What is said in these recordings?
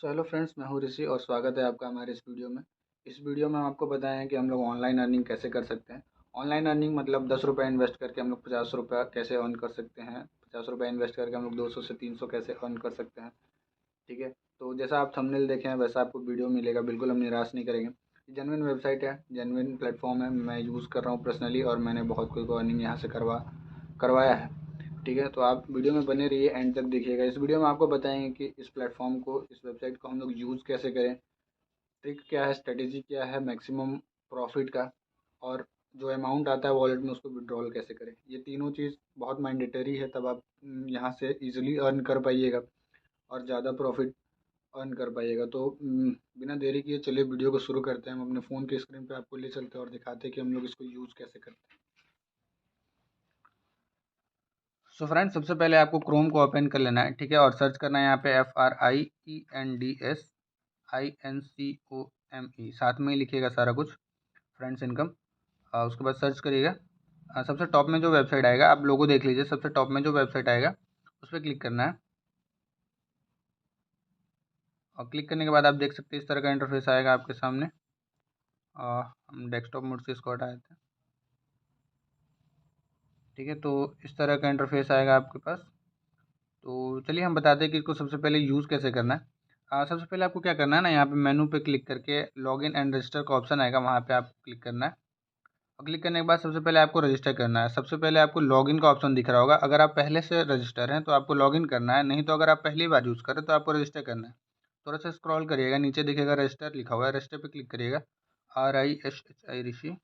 Hello friends, मैं हूँ ऋषि और स्वागत है आपका हमारे इस वीडियो में। इस वीडियो में हम आपको बताएं कि हम लोग ऑनलाइन अर्निंग कैसे कर सकते हैं। ऑनलाइन अर्निंग मतलब 10 रुपये इन्वेस्ट करके हम लोग 50 रुपये कैसे अर्न कर सकते हैं। 50 रुपये इन्वेस्ट करके हम लोग 200 से 300 कैसे अर्न कर सकते हैं। ठीक है, तो जैसा आप थंबनेल देखे हैं वैसा आपको वीडियो मिलेगा। बिल्कुल हम निराश नहीं करेंगे। जेन्युइन वेबसाइट है, जेन्युइन प्लेटफॉर्म है। मैं यूज़ कर रहा हूँ पर्सनली और मैंने बहुत कोई को अर्निंग यहाँ से करवाया है। ठीक है, तो आप वीडियो में बने रहिए, एंड तक देखिएगा। इस वीडियो में आपको बताएंगे कि इस प्लेटफॉर्म को, इस वेबसाइट को हम लोग यूज़ कैसे करें, ट्रिक क्या है, स्ट्रेटेजी क्या है मैक्सिमम प्रॉफिट का, और जो अमाउंट आता है वॉलेट में उसको विड्रॉल कैसे करें। ये तीनों चीज़ बहुत मैंडेटरी है, तब आप यहाँ से इजीली अर्न कर पाइएगा और ज़्यादा प्रॉफिट अर्न कर पाइएगा। तो बिना देरी किए चलिए वीडियो को शुरू करते हैं। हम अपने फ़ोन की स्क्रीन पे आपको ले चलते हैं और दिखाते हैं कि हम लोग इसको यूज़ कैसे करते हैं। सो फ्रेंड्स, सबसे पहले आपको क्रोम को ओपन कर लेना है। ठीक है, और सर्च करना है यहाँ पे FRIENDSINCOME, साथ में ही लिखिएगा सारा कुछ, फ्रेंड्स इनकम। उसके बाद सर्च करिएगा। सबसे टॉप में जो वेबसाइट आएगा, आप लोगो देख लीजिए, सबसे टॉप में जो वेबसाइट आएगा उस पर क्लिक करना है। और क्लिक करने के बाद आप देख सकते हैं इस तरह का इंटरफेस आएगा आपके सामने। हम डेस्कटॉप मोड से इसको हटा देते हैं। ठीक है, तो इस तरह का इंटरफेस आएगा आपके पास। तो चलिए हम बताते हैं कि इसको सबसे पहले यूज़ कैसे करना है। सबसे पहले आपको क्या करना है ना, यहाँ पे मेनू पे क्लिक करके लॉगिन एंड रजिस्टर का ऑप्शन आएगा, वहाँ पे आप क्लिक करना है। और क्लिक करने के बाद सबसे पहले आपको रजिस्टर करना है। सबसे पहले आपको लॉगिन का ऑप्शन दिख रहा होगा। अगर आप पहले से रजिस्टर हैं तो आपको लॉगिन करना है, नहीं तो अगर आप पहली बार यूज़ कर रहे हैं तो आपको रजिस्टर करना है। थोड़ा सा स्क्रॉल करिएगा, नीचे दिखेगा रजिस्टर लिखा हुआ है, रजिस्टर पे क्लिक करिएगा। RISHI ऋषि।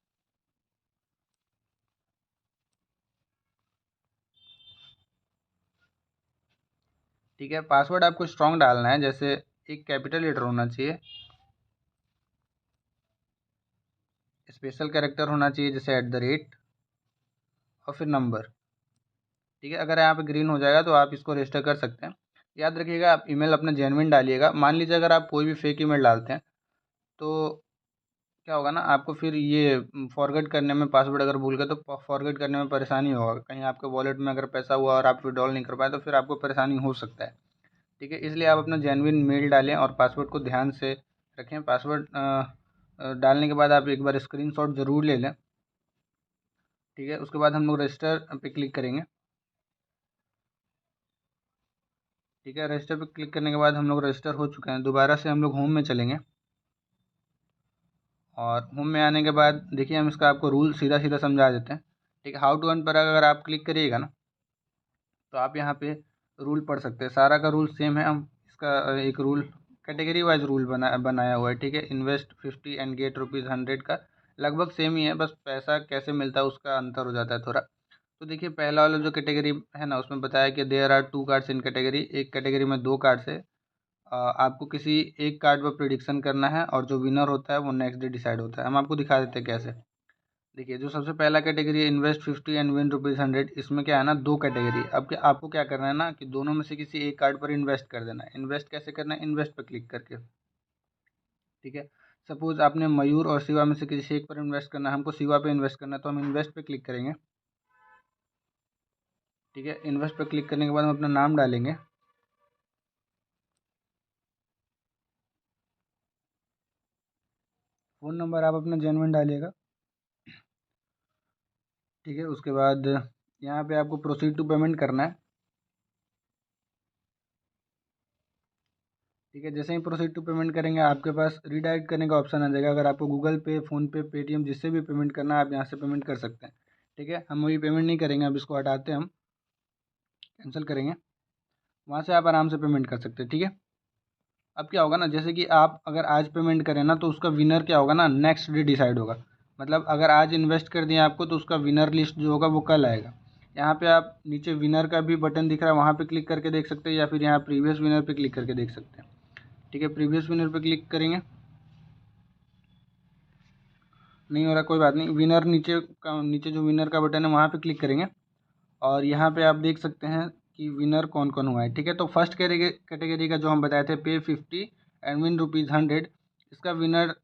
ठीक है, पासवर्ड आपको स्ट्रॉन्ग डालना है, जैसे एक कैपिटल लेटर होना चाहिए, स्पेशल कैरेक्टर होना चाहिए जैसे @ और फिर नंबर। ठीक है, अगर यहाँ पे ग्रीन हो जाएगा तो आप इसको रजिस्टर कर सकते हैं। याद रखिएगा आप ईमेल अपना जेन्युइन डालिएगा। मान लीजिए अगर आप कोई भी फेक ईमेल डालते हैं तो क्या होगा ना, आपको फिर ये फॉरगेट करने में, पासवर्ड अगर भूल गए तो फॉरगेट करने में परेशानी होगा। कहीं आपके वॉलेट में अगर पैसा हुआ और आप विड्रॉल नहीं कर पाए तो फिर आपको परेशानी हो सकता है। ठीक है, इसलिए आप अपना जेन्युइन मेल डालें और पासवर्ड को ध्यान से रखें। पासवर्ड डालने के बाद आप एक बार स्क्रीनशॉट ज़रूर ले लें। ठीक है, उसके बाद हम लोग रजिस्टर पे क्लिक करेंगे। ठीक है, रजिस्टर पे क्लिक करने के बाद हम लोग रजिस्टर हो चुके हैं। दोबारा से हम लोग होम में चलेंगे और होम में आने के बाद देखिए हम इसका आपको रूल सीधा सीधा समझा देते हैं। ठीक है, हाउ टू अर्न पर अगर आप क्लिक करिएगा ना तो आप यहाँ पे रूल पढ़ सकते हैं। सारा का रूल सेम है। हम इसका एक रूल कैटेगरी वाइज रूल बनाया हुआ है। ठीक है, इन्वेस्ट 50 एंड गेट ₹100 का लगभग सेम ही है, बस पैसा कैसे मिलता है उसका अंतर हो जाता है थोड़ा। तो देखिए पहला वाला जो कैटेगरी है ना, उसमें बताया कि there are 2 cards in category. एक कैटेगरी में 2 कार्ड्स है। आपको किसी एक कार्ड पर प्रिडिक्शन करना है और जो विनर होता है वो नेक्स्ट डे डिसाइड होता है। हम आपको दिखा देते हैं कैसे। देखिए जो सबसे पहला कैटेगरी है इन्वेस्ट 50 एंड विन ₹100, इसमें क्या है ना, 2 कैटेगरी। अब क्या आपको क्या करना है ना कि दोनों में से किसी एक कार्ड पर इन्वेस्ट कर देना है। इन्वेस्ट कैसे करना है, इन्वेस्ट पर क्लिक करके। ठीक है, सपोज आपने मयूर और शिवा में से किसी एक पर इन्वेस्ट करना है, हमको शिवा पे इन्वेस्ट करना है तो हम इन्वेस्ट पे क्लिक करेंगे। ठीक है, इन्वेस्ट पे क्लिक करने के बाद हम अपना नाम डालेंगे। फ़ोन नंबर आप अपना जेन्युइन डालिएगा। ठीक है, उसके बाद यहाँ पे आपको प्रोसीड टू पेमेंट करना है। ठीक है, जैसे ही प्रोसीड टू पेमेंट करेंगे आपके पास रीडायरेक्ट करने का ऑप्शन आ जाएगा। अगर आपको गूगल पे, फ़ोनपे, पेटीएम जिससे भी पेमेंट करना है आप यहाँ से पेमेंट कर सकते हैं। ठीक है, हम अभी पेमेंट नहीं करेंगे, अब इसको हटाते हैं, हम कैंसिल करेंगे। वहाँ से आप आराम से पेमेंट कर सकते हैं। ठीक है, अब क्या होगा ना, जैसे कि आप अगर आज पेमेंट करें ना तो उसका विनर क्या होगा ना, नेक्स्ट डे डिसाइड होगा। मतलब अगर आज इन्वेस्ट कर दिया आपको तो उसका विनर लिस्ट जो होगा वो कल आएगा। यहाँ पे आप नीचे विनर का भी बटन दिख रहा है, वहाँ पे क्लिक करके देख सकते हैं, या फिर यहाँ प्रीवियस विनर पे क्लिक करके देख सकते हैं। ठीक है, प्रीवियस विनर पे क्लिक करेंगे, नहीं हो रहा कोई बात नहीं। विनर नीचे जो विनर का बटन है वहाँ पे क्लिक करेंगे और यहाँ पे आप देख सकते हैं कि विनर कौन कौन हुआ है। ठीक है, तो फर्स्ट कैटेगरी का जो हम बताए थे पे 50 एंड विन ₹100, इसका विनर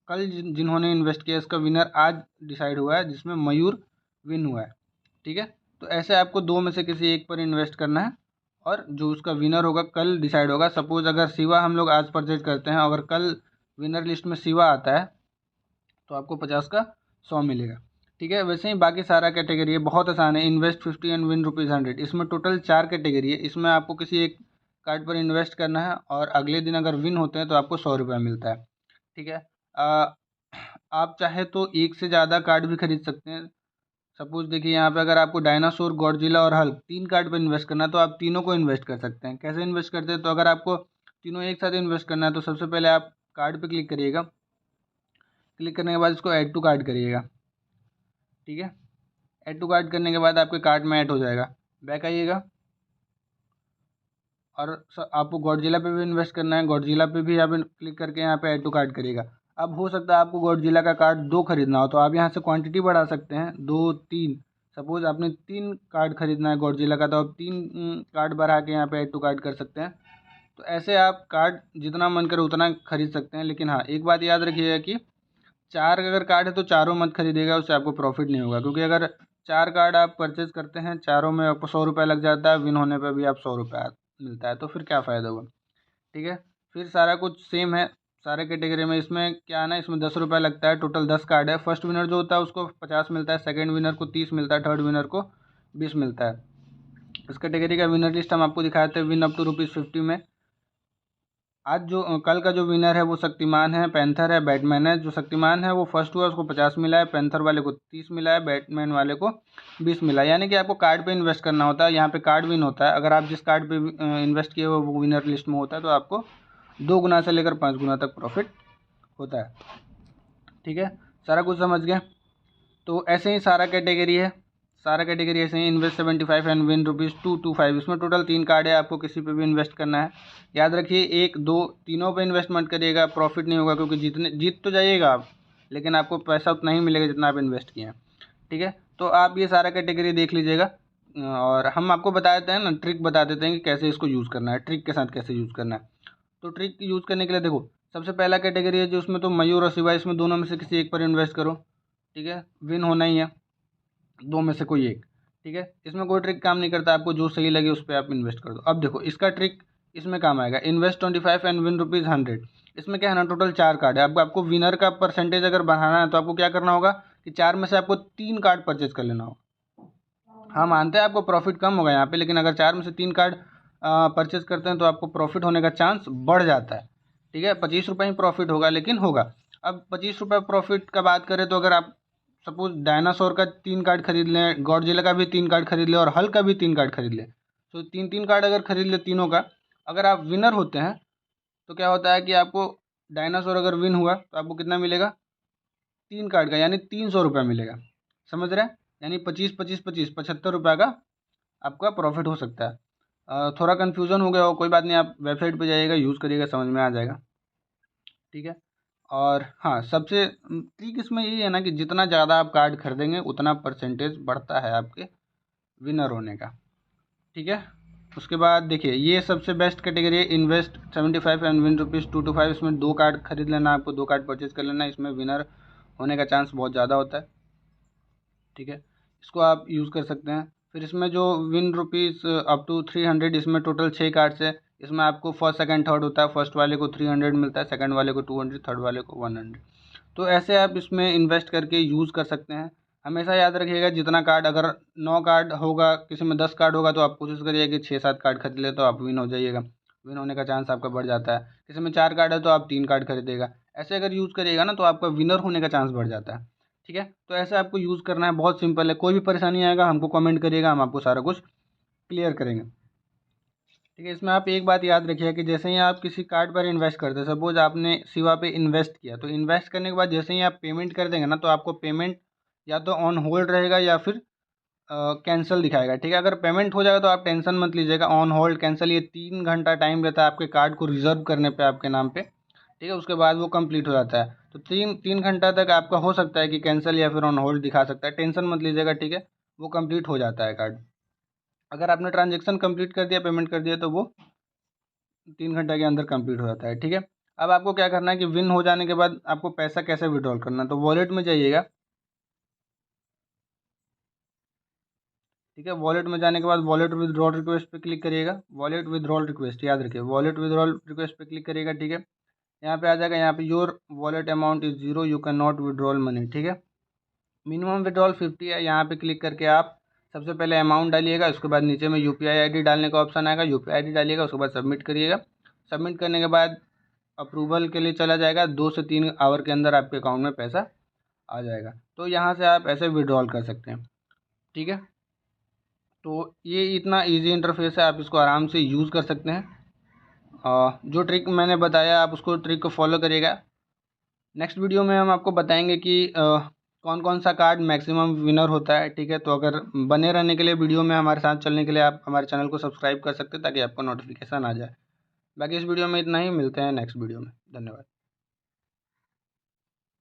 कल जिन्होंने इन्वेस्ट किया इसका विनर आज डिसाइड हुआ है, जिसमें मयूर विन हुआ है। ठीक है, तो ऐसे आपको दो में से किसी एक पर इन्वेस्ट करना है और जो उसका विनर होगा कल डिसाइड होगा। सपोज़ अगर शिवा हम लोग आज परचेज करते हैं, अगर कल विनर लिस्ट में शिवा आता है तो आपको 50 का 100 मिलेगा। ठीक है, वैसे ही बाकी सारा कैटेगरी है, बहुत आसान है। Invest 50 and win ₹100। इसमें टोटल 4 कैटेगरी है। इसमें आपको किसी एक कार्ड पर इन्वेस्ट करना है और अगले दिन अगर विन होते हैं तो आपको 100 रुपये मिलता है। ठीक है, आप चाहे तो एक से ज़्यादा कार्ड भी खरीद सकते हैं। सपोज देखिए यहाँ पे अगर आपको डायनासोर, गॉडजिला और हल्क 3 कार्ड पर इन्वेस्ट करना है तो आप तीनों को इन्वेस्ट कर सकते हैं। कैसे इन्वेस्ट करते हैं, तो अगर आपको तीनों एक साथ इन्वेस्ट करना है तो सबसे पहले आप कार्ड पे क्लिक करिएगा। क्लिक करने के बाद इसको ऐड टू कार्ट करिएगा। ठीक है, ऐड टू कार्ट करने के बाद आपके कार्ट में ऐड हो जाएगा। बैक आइएगा और आपको गॉडजिला पे भी इन्वेस्ट करना है, गॉडजिला पे भी आप क्लिक करके यहाँ पे ऐड टू कार्ट करिएगा। अब हो सकता है आपको गॉडजिला का कार्ड 2 खरीदना हो तो आप यहाँ से क्वांटिटी बढ़ा सकते हैं, 2 3। सपोज आपने 3 कार्ड खरीदना है गॉडजिला का तो आप 3 कार्ड बढ़ा के यहाँ पे ऐड टू कार्ट कर सकते हैं। तो ऐसे आप कार्ड जितना मन करे उतना खरीद सकते हैं। लेकिन हाँ, एक बात याद रखिएगा कि 4 अगर कार्ड है तो चारों मत खरीदिएगा, उससे आपको प्रॉफिट नहीं होगा। क्योंकि अगर 4 कार्ड आप परचेज़ करते हैं, चारों में आपको 100 रुपये लग जाता है, विन होने पे भी आप 100 रुपये मिलता है, तो फिर क्या फ़ायदा हुआ। ठीक है, फिर सारा कुछ सेम है सारे कैटेगरी में। इसमें क्या है ना, इसमें 10 रुपये लगता है। टोटल 10 कार्ड है। फर्स्ट विनर जो होता है उसको 50 मिलता है, सेकंड विनर को 30 मिलता है, थर्ड विनर को 20 मिलता है। इस कैटेगरी का विनर लिस्ट हम आपको दिखाते हैं विन अप टू ₹50 में। आज जो कल का जो विनर है वो शक्तिमान है, पैंथर है, बैटमैन है। जो शक्तिमान है वो फर्स्ट हुआ, उसको 50 मिला है, पैंथर वाले को 30 मिला है, बैटमैन वाले को 20 मिला है। यानी कि आपको कार्ड पे इन्वेस्ट करना होता है, यहाँ पे कार्ड विन होता है। अगर आप जिस कार्ड पे इन्वेस्ट किए हो वो विनर लिस्ट में होता है तो आपको 2 गुना से लेकर 5 गुना तक प्रॉफिट होता है। ठीक है, सारा कुछ समझ गए। तो ऐसे ही सारा कैटेगरी है, सारा कैटेगरी ऐसे ही। Invest 75 and win ₹225। इसमें टोटल 3 कार्ड है, आपको किसी पे भी इन्वेस्ट करना है। याद रखिए 1 2 तीनों पे इन्वेस्ट मत करिएगा, प्रॉफिट नहीं होगा। क्योंकि जीत तो जाइएगा आप, लेकिन आपको पैसा उतना ही मिलेगा जितना आप इन्वेस्ट किए हैं। ठीक है, तो आप ये सारा कैटेगरी देख लीजिएगा और हम आपको बता देते हैं ना, ट्रिक बता देते हैं कि कैसे इसको यूज़ करना है, ट्रिक के साथ कैसे यूज़ करना है। तो ट्रिक यूज़ करने के लिए देखो, सबसे पहला कैटेगरी है जो उसमें तो मयूर और शिवा, इसमें दोनों में से किसी एक पर इन्वेस्ट करो। ठीक है, विन होना ही है, 2 में से कोई एक। ठीक है, इसमें कोई ट्रिक काम नहीं करता, आपको जो सही लगे उस पर आप इन्वेस्ट कर दो। अब देखो इसका ट्रिक इसमें काम आएगा। Invest 25 and win ₹100। इसमें क्या है ना, टोटल 4 कार्ड है। अब आपको विनर का परसेंटेज अगर बढ़ाना है तो आपको क्या करना होगा कि 4 में से आपको 3 कार्ड परचेज कर लेना होगा। हाँ, मानते हैं आपको प्रॉफिट कम होगा यहाँ पे, लेकिन अगर 4 में से 3 कार्ड परचेज करते हैं तो आपको प्रॉफिट होने का चांस बढ़ जाता है। ठीक है, 25 रुपये ही प्रॉफिट होगा, लेकिन होगा। अब 25 रुपये प्रॉफिट का बात करें तो अगर आप सपोज डायनासोर का 3 कार्ड खरीद लें, गॉडजिला का भी 3 कार्ड खरीद लें और हल्क का भी 3 कार्ड खरीद लें, तो 3 कार्ड अगर खरीद ले तीनों का, अगर आप विनर होते हैं तो क्या होता है कि आपको डायनासोर अगर विन हुआ तो आपको कितना मिलेगा, 3 कार्ड का, यानी 300 रुपये मिलेगा। समझ रहे हैं, यानी 25 25 25 75 रुपये का आपका प्रॉफिट हो सकता है। थोड़ा कन्फ्यूज़न हो गया हो, कोई बात नहीं, आप वेबसाइट पे जाइएगा, यूज़ करिएगा, समझ में आ जाएगा। ठीक है, और हाँ, सबसे ट्रिक इसमें यही है ना कि जितना ज़्यादा आप कार्ड खरीदेंगे उतना परसेंटेज बढ़ता है आपके विनर होने का। ठीक है, उसके बाद देखिए ये सबसे बेस्ट कैटेगरी है, इन्वेस्ट 75 एंड विन ₹225। इसमें 2 कार्ड खरीद लेना, आपको 2 कार्ड परचेज कर लेना, इसमें विनर होने का चांस बहुत ज़्यादा होता है। ठीक है, इसको आप यूज़ कर सकते हैं। फिर इसमें जो विन रुपीज़ अप टू 300, इसमें टोटल 6 कार्ड्स है। इसमें आपको फर्स्ट सेकंड थर्ड होता है। फर्स्ट वाले को 300 मिलता है, सेकंड वाले को 200, थर्ड वाले को 100। तो ऐसे आप इसमें इन्वेस्ट करके यूज़ कर सकते हैं। हमेशा याद रखिएगा जितना कार्ड, अगर 9 कार्ड होगा, किसी में 10 कार्ड होगा तो आप कोशिश करिए कि 6-7 कार्ड खरीद ले तो आप विन हो जाइएगा। विन होने का चांस आपका बढ़ जाता है। किसी में 4 कार्ड है तो आप 3 कार्ड खरीदिएगा। ऐसे अगर यूज़ करिएगा ना तो आपका विनर होने का चांस बढ़ जाता है। ठीक है, तो ऐसे आपको यूज़ करना है, बहुत सिंपल है। कोई भी परेशानी आएगा हमको कमेंट करिएगा, हम आपको सारा कुछ क्लियर करेंगे। ठीक है, इसमें आप एक बात याद रखिए कि जैसे ही आप किसी कार्ड पर इन्वेस्ट करते हैं, सपोज आपने शिवा पे इन्वेस्ट किया, तो इन्वेस्ट करने के बाद जैसे ही आप पेमेंट कर देंगे ना तो आपको पेमेंट या तो ऑन होल्ड रहेगा या फिर कैंसिल दिखाएगा। ठीक है, अगर पेमेंट हो जाएगा तो आप टेंशन मत लीजिएगा। ऑन होल्ड, कैंसिल, ये 3 घंटा टाइम रहता है आपके कार्ड को रिजर्व करने पे आपके नाम पे। ठीक है, उसके बाद वो कंप्लीट हो जाता है। तो 3 घंटा तक आपका हो सकता है कि कैंसिल या फिर ऑन होल्ड दिखा सकता है, टेंशन मत लीजिएगा। ठीक है, वो कंप्लीट हो जाता है कार्ड। अगर आपने ट्रांजेक्शन कंप्लीट कर दिया, पेमेंट कर दिया, तो वो 3 घंटे के अंदर कंप्लीट हो जाता है। ठीक है, अब आपको क्या करना है कि विन हो जाने के बाद आपको पैसा कैसे विड्रॉल करना है, तो वॉलेट में जाइएगा। ठीक है। वॉलेट में जाने के बाद वॉलेट विड्रॉल रिक्वेस्ट पे क्लिक करिएगा। वॉलेट विड्रॉल रिक्वेस्ट याद रखिए, वॉलेट विड्रॉल रिक्वेस्ट पे क्लिक करिएगा। ठीक है, यहाँ पे आ जाएगा, यहाँ पे your wallet amount is 0, you can not withdrawal money. ठीक है, मिनिमम विड्रॉल 50 है। यहाँ पे क्लिक करके आप सबसे पहले अमाउंट डालिएगा, उसके बाद नीचे में यूपीआई आईडी डालने का ऑप्शन आएगा, यूपीआई आईडी डालिएगा, उसके बाद सबमिट करिएगा। सबमिट करने के बाद अप्रूवल के लिए चला जाएगा, 2 से 3 आवर के अंदर आपके अकाउंट में पैसा आ जाएगा। तो यहाँ से आप ऐसे विड्रॉल कर सकते हैं। ठीक है, तो ये इतना इजी इंटरफेस है, आप इसको आराम से यूज़ कर सकते हैं। जो ट्रिक मैंने बताया आप उसको ट्रिक को फॉलो करिएगा। नेक्स्ट वीडियो में हम आपको बताएंगे कि कौन कौन सा कार्ड मैक्सिमम विनर होता है। ठीक है, तो अगर बने रहने के लिए वीडियो में हमारे साथ चलने के लिए आप हमारे चैनल को सब्सक्राइब कर सकते हैं ताकि आपको नोटिफिकेशन आ जाए। बाकी इस वीडियो में इतना ही, मिलते हैं नेक्स्ट वीडियो में। धन्यवाद।